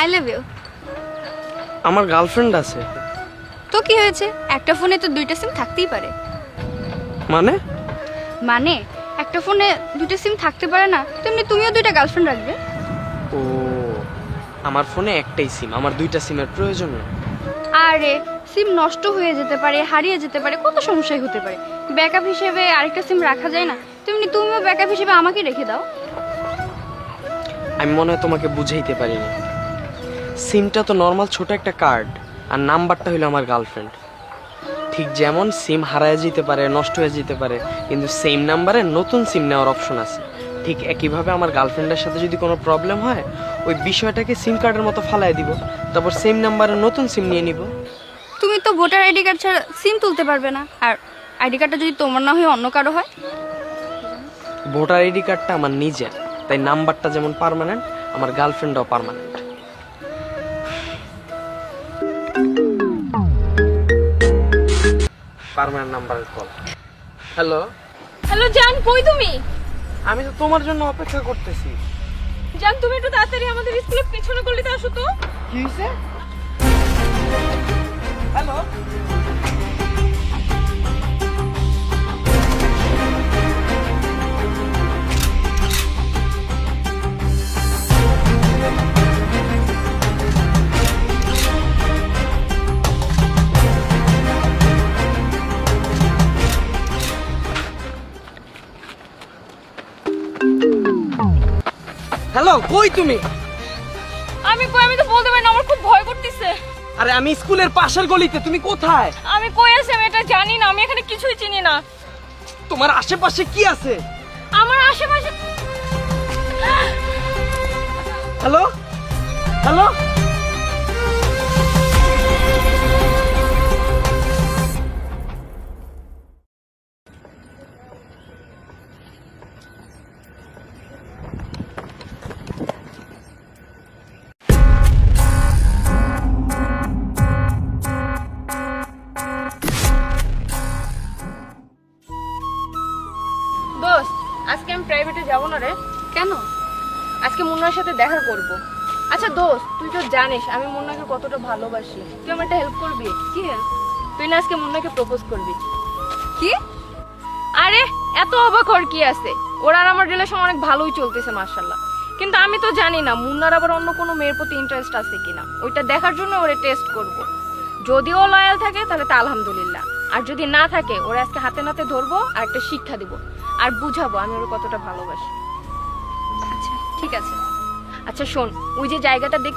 I love you. আমার girlfriend আছে। তো কি হয়েছে, একটা ফোনে তো দুইটা সিম থাকতেই পারে। মানে? মানে একটা ফোনে দুইটা সিম থাকতে পারে না, তেমনি তুমিও দুইটা গার্লফ্রেন্ড রাখবে। ও, আমার ফোনে একটাই সিম, আমার দুইটা সিমের প্রয়োজন নেই। আরে সিম নষ্ট হয়ে যেতে পারে, হারিয়ে যেতে পারে, কত সমস্যাই হতে পারে। ব্যাকআপ হিসেবে আরেকটা সিম রাখা যায় না? তেমনি তুমিও ব্যাকআপ হিসেবে আমাকে রেখে দাও। আমি মনে হয় তোমাকে বুঝাইতে পারিনি। সিমটা তো নর্মাল ছোট একটা কার্ড, আর নাম্বারটা হলো আমার গার্লফ্রেন্ড। ঠিক যেমন সিম হারায় যেতে পারে, নষ্ট হয়ে যেতে পারে, কিন্তু সেম নাম্বারে নতুন সিম নেওয়ার অপশন আছে। ঠিক একইভাবে আমার গার্লফ্রেন্ডের সাথে যদি কোনো প্রবলেম হয়, ওই বিষয়টাকে সিম কার্ডের মতো ফালাই দিব, তারপর সেম নাম্বারে নতুন সিম নিয়ে নিব। তুমি তো ভোটার আইডি কার্ড ছাড়া সিম তুলতে পারবে না, আর আইডি কার্ডটা যদি তোমার না হয় অন্য কারো হয়। ভোটার আইডি কার্ডটা আমার নিজের, তাই নাম্বারটা যেমন পার্মানেন্ট, আমার গার্লফ্রেন্ডও পার্মানেন্ট। পার্মানেন্ট নাম্বারের কল। হ্যালো। হ্যালো জান, কই তুমি? আমি তো তোমার জন্য অপেক্ষা করতেছি। জান, তুমি একটু তাড়াতাড়ি আমাদের স্কুলের পিছনে গলিতে আসো তো। কি হইছে? হ্যালো। হ্যালো, কই তুমি? আমি কই, আমি তো বলতে পারি না, আমার খুব ভয় করতেছে। আরে আমি স্কুলের পাশের গলিতে, তুমি কোথায়? আমি কই আছি আমি এটা জানি না, আমি এখানে কিছুই চিনি না। তোমার আশেপাশে কি আছে? আমার আশেপাশে হ্যালো হ্যালো। দোস্ত, আজকে আমি প্রাইভেটে যাব না রে। কেন? আজকে মুন্নার সাথে দেখা করব। আচ্ছা দোস্ত, তুই তো জানিস আমি মুন্নাকে কতটা ভালোবাসি। তুই আমার একটা হেল্প করবি? কি হেল্প? তুই না আজকে মুন্নাকে প্রপোজ করবি। কি? আরে এত অবাক হওয়ার কি আছে, ওর আর আমার রিলেশন অনেক ভালোই চলতেছে মাশাআল্লাহ। কিন্তু আমি তো জানি না মুন্নার আবার অন্য কোনো মেয়ের প্রতি ইন্টারেস্ট আছে কিনা। ওইটা দেখার জন্য ওরে টেস্ট করব। যদি ও লয়াল থাকে তাহলে তো আলহামদুলিল্লাহ, আর যদি না থাকে ওরে আজকে হাতে নাতে ধরবো আর একটা শিক্ষা দিব, আর বুঝাবো আমি ওর কতটা ভালোবাসি। আচ্ছা ঠিক আছে। আচ্ছা শোন, ওই যে জায়গাটা দেখ